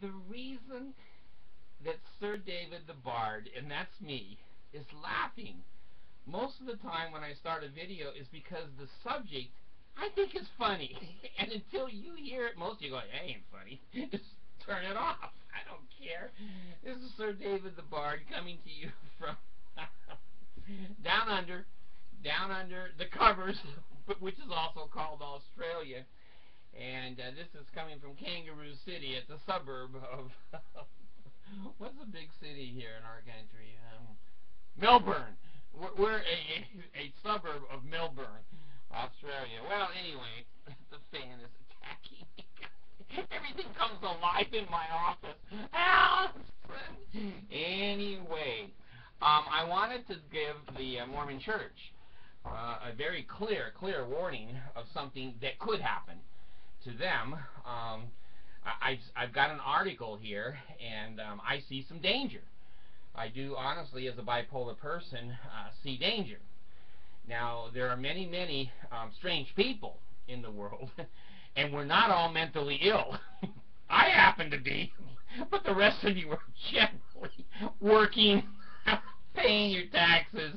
the reason that Sir David the Bard, and that's me, is laughing most of the time when I start a video is because the subject I think is funny. And until you hear it, most of you go, that ain't funny. Just turn it off. I don't care. This is Sir David the Bard coming to you from down under the covers, which is also called Australia. And this is coming from Kangaroo City. It's a suburb of what's a big city here in our country? Melbourne. We're a suburb of Melbourne, Australia. Well, anyway, the fan is attacking me. Everything comes alive in my office. Anyway, I wanted to give the Mormon Church a very clear warning of something that could happen to them. I've got an article here, and I see some danger. I do, honestly, as a bipolar person, see danger. Now, there are many strange people in the world, and we're not all mentally ill. I happen to be, but the rest of you are generally working, paying your taxes,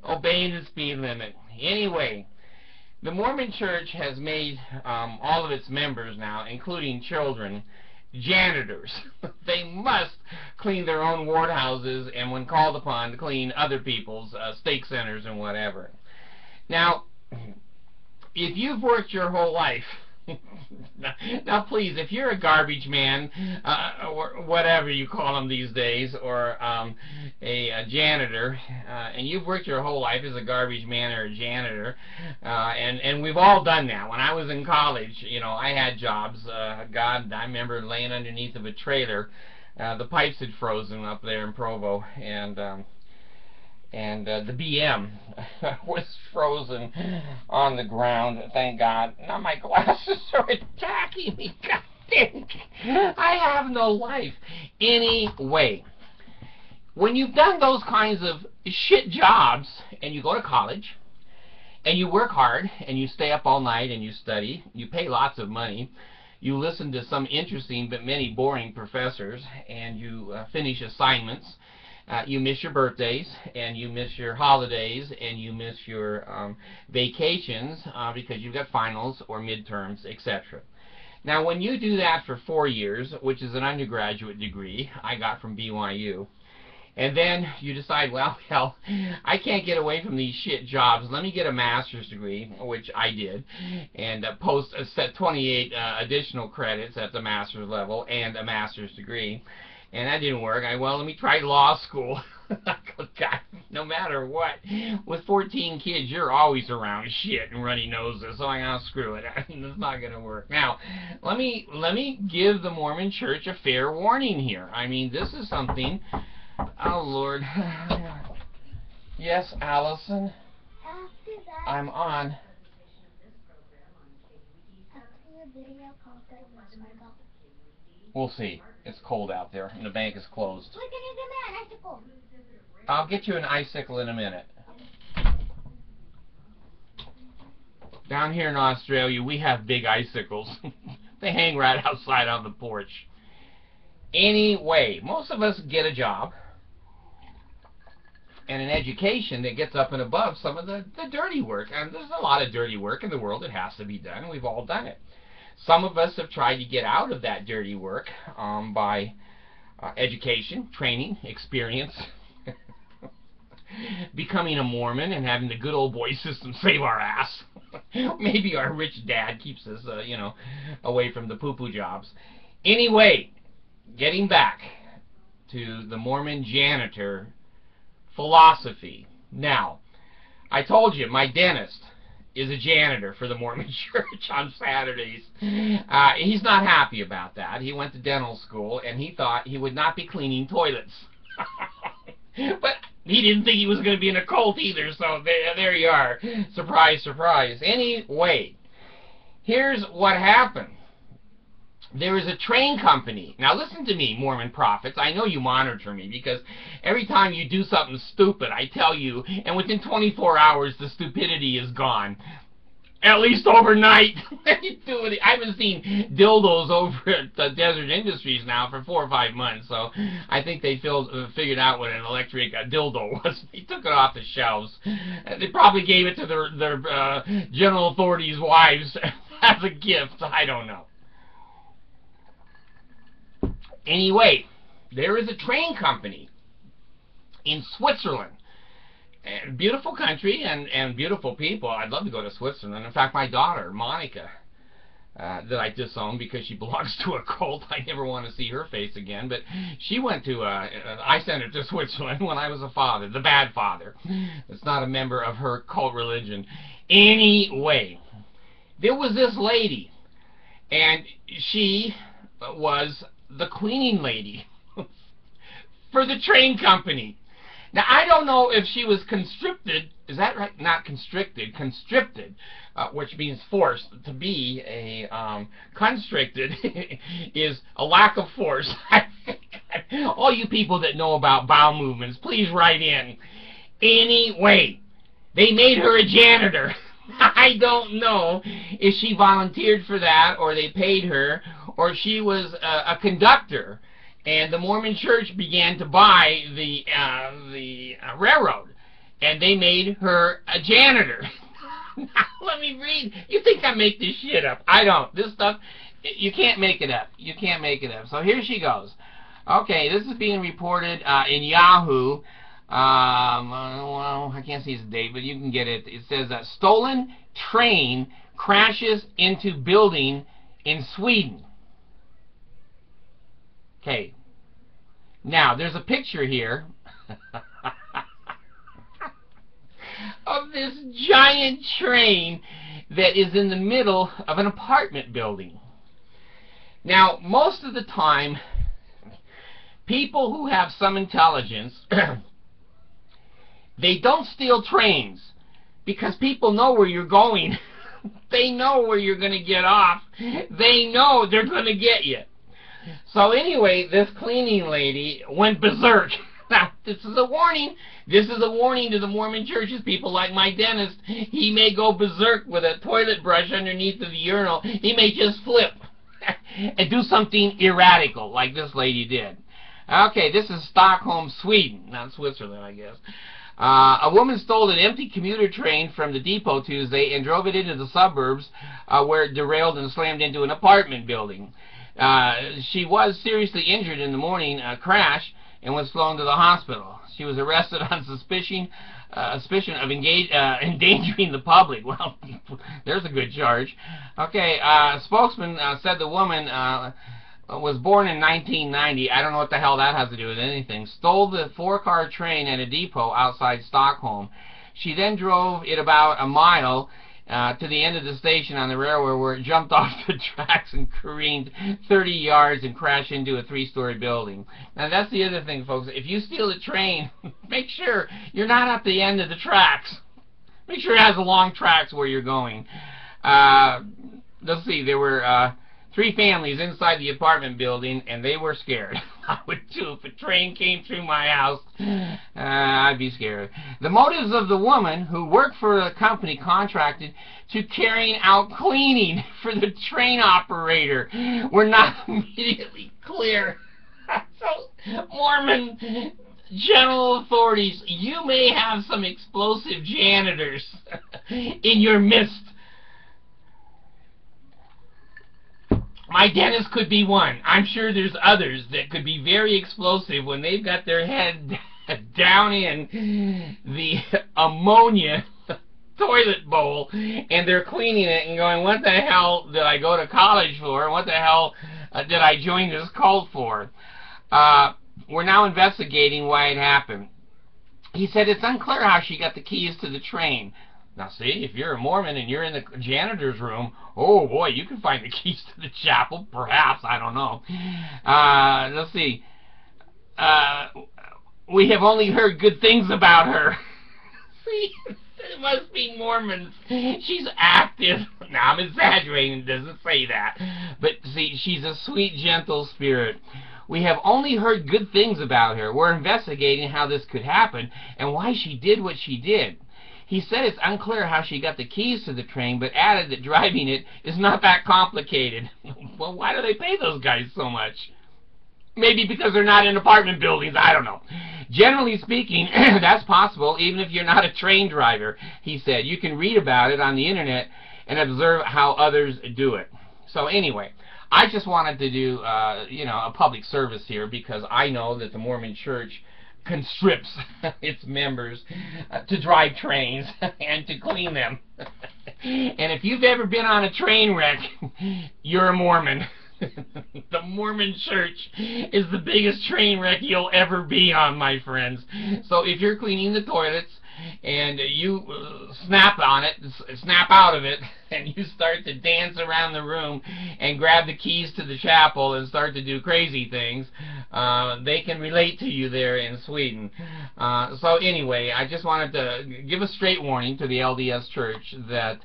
obeying the speed limit. Anyway, the Mormon Church has made all of its members now, including children, janitors. They must clean their own ward houses and, when called upon, to clean other people's stake centers and whatever. Now, if you've worked your whole life, now please, if you're a garbage man, or whatever you call them these days, or a janitor, and you've worked your whole life as a garbage man or a janitor, and we've all done that. When I was in college, you know, I had jobs. God, I remember laying underneath of a trailer. The pipes had frozen up there in Provo, and the BM was frozen on the ground, thank God. Now my glasses are attacking me. God dang it. I have no life. Anyway, when you've done those kinds of shit jobs, and you go to college, and you work hard, and you stay up all night, and you study, you pay lots of money, you listen to some interesting but many boring professors, and you finish assignments, you miss your birthdays, and you miss your holidays, and you miss your vacations because you've got finals or midterms, etc. Now, when you do that for 4 years, which is an undergraduate degree I got from BYU, and then you decide, well, hell, I can't get away from these shit jobs. Let me get a master's degree, which I did, and post 28 additional credits at the master's level and a master's degree. And that didn't work. Well, let me try law school. God, no matter what, with 14 kids, you're always around shit and runny noses. So I'm gonna screw it. It's not gonna work. Now, let me give the Mormon Church a fair warning here. I mean, this is something. Oh Lord. Yes, Allison. I'm on. We'll see. It's cold out there, and the bank is closed. Look, an icicle. I'll get you an icicle in a minute. Down here in Australia, we have big icicles. They hang right outside on the porch. Anyway, most of us get a job and an education that gets up and above some of the dirty work. And there's a lot of dirty work in the world that has to be done, and we've all done it. Some of us have tried to get out of that dirty work by education, training, experience, becoming a Mormon and having the good old boy system save our ass. Maybe our rich dad keeps us, you know, away from the poo-poo jobs. Anyway, getting back to the Mormon janitor philosophy. Now, I told you, my dentist is a janitor for the Mormon Church on Saturdays. He's not happy about that. He went to dental school, and he thought he would not be cleaning toilets. But he didn't think he was going to be in a cult either, so there you are. Surprise, surprise. Anyway, here's what happened. There is a train company. Now listen to me, Mormon prophets. I know you monitor me because every time you do something stupid, I tell you, and within 24 hours the stupidity is gone. at least overnight. I haven't seen dildos over at Desert Industries now for 4 or 5 months, so I think they figured out what an electric dildo was. They took it off the shelves. They probably gave it to their general authorities' wives as a gift. I don't know. Anyway, there is a train company in Switzerland. And beautiful country and beautiful people. I'd love to go to Switzerland. In fact, my daughter, Monica, that I disown because she belongs to a cult. I never want to see her face again. But she went to, I sent her to Switzerland when I was a father, the bad father. It's not a member of her cult religion. Anyway, there was this lady, and she was the cleaning lady for the train company. Now, I don't know if she was conscripted, is that right? Not constricted, conscripted, which means forced. To be a constricted is a lack of force. All you people that know about bowel movements, please write in. Anyway, they made her a janitor. I don't know if she volunteered for that, or they paid her, or she was a conductor. And the Mormon church began to buy the railroad, and they made her a janitor. Now, let me read. You think I make this shit up? I don't. This stuff, you can't make it up. You can't make it up. So here she goes. Okay, this is being reported in Yahoo. Well, I can't see the date, but you can get it. It says stolen train crashes into building in Sweden. Okay, now there's a picture here of this giant train that is in the middle of an apartment building. Now, most of the time, people who have some intelligence, they don't steal trains because people know where you're going. They know where you're going to get off. They know they're going to get you. So anyway, this cleaning lady went berserk. Now, this is a warning. This is a warning to the Mormon churches. People like my dentist, he may go berserk with a toilet brush underneath of the urinal. He may just flip and do something erratical like this lady did. Okay, this is Stockholm, Sweden, not Switzerland, I guess. A woman stole an empty commuter train from the depot Tuesday and drove it into the suburbs where it derailed and slammed into an apartment building. She was seriously injured in the morning crash and was flown to the hospital. She was arrested on suspicion of endangering the public. Well, there's a good charge. Okay, a spokesman said the woman was born in 1990. I don't know what the hell that has to do with anything. Stole the 4-car train at a depot outside Stockholm. She then drove it about a mile to the end of the station on the railroad, where it jumped off the tracks and careened 30 yards and crashed into a 3-story building. Now, that's the other thing, folks. If you steal a train, make sure you're not at the end of the tracks. Make sure it has the long tracks where you're going. Let's see, there were 3 families inside the apartment building, and they were scared. I would too. If a train came through my house, I'd be scared. The motives of the woman, who worked for a company contracted to carrying out cleaning for the train operator, were not immediately clear. So, Mormon general authorities, you may have some explosive janitors in your midst. My dentist could be one. I'm sure there's others that could be very explosive when they've got their head down in the ammonia toilet bowl and they're cleaning it and going, what the hell did I go to college for? What the hell did I join this cult for? We're now investigating why it happened. He said it's unclear how she got the keys to the train. Now see, if you're a Mormon and you're in the janitor's room, oh boy, you can find the keys to the chapel, perhaps, I don't know. Let's see. We have only heard good things about her. See, it must be Mormons. She's active. Now, I'm exaggerating, it doesn't say that. But see, she's a sweet, gentle spirit. We have only heard good things about her. We're investigating how this could happen and why she did what she did. He said it's unclear how she got the keys to the train, but added that driving it is not that complicated. Well, why do they pay those guys so much? Maybe because they're not in apartment buildings, I don't know. Generally speaking, that's possible even if you're not a train driver, he said. You can read about it on the internet and observe how others do it. So anyway, I just wanted to do, a public service here because I know that the Mormon Church constricts its members to drive trains and to clean them. And if you've ever been on a train wreck, you're a Mormon. The Mormon Church is the biggest train wreck you'll ever be on, my friends. So if you're cleaning the toilets and you snap on it, snap out of it, and you start to dance around the room and grab the keys to the chapel and start to do crazy things, they can relate to you there in Sweden. So anyway, I just wanted to give a straight warning to the LDS Church that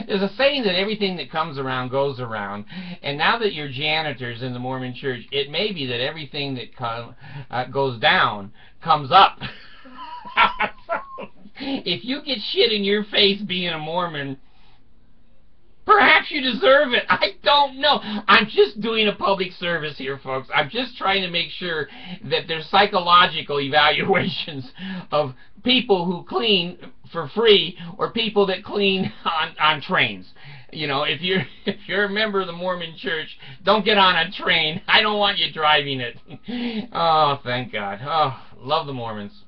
there's a saying that everything that comes around goes around, and now that you're janitors in the Mormon Church, it may be that everything that goes down comes up. If you get shit in your face being a Mormon, perhaps you deserve it. I don't know. I'm just doing a public service here, folks. I'm just trying to make sure that there's psychological evaluations of people who clean for free or people that clean on trains. You know, if you're a member of the Mormon Church, don't get on a train. I don't want you driving it. Oh, thank God. Oh, love the Mormons.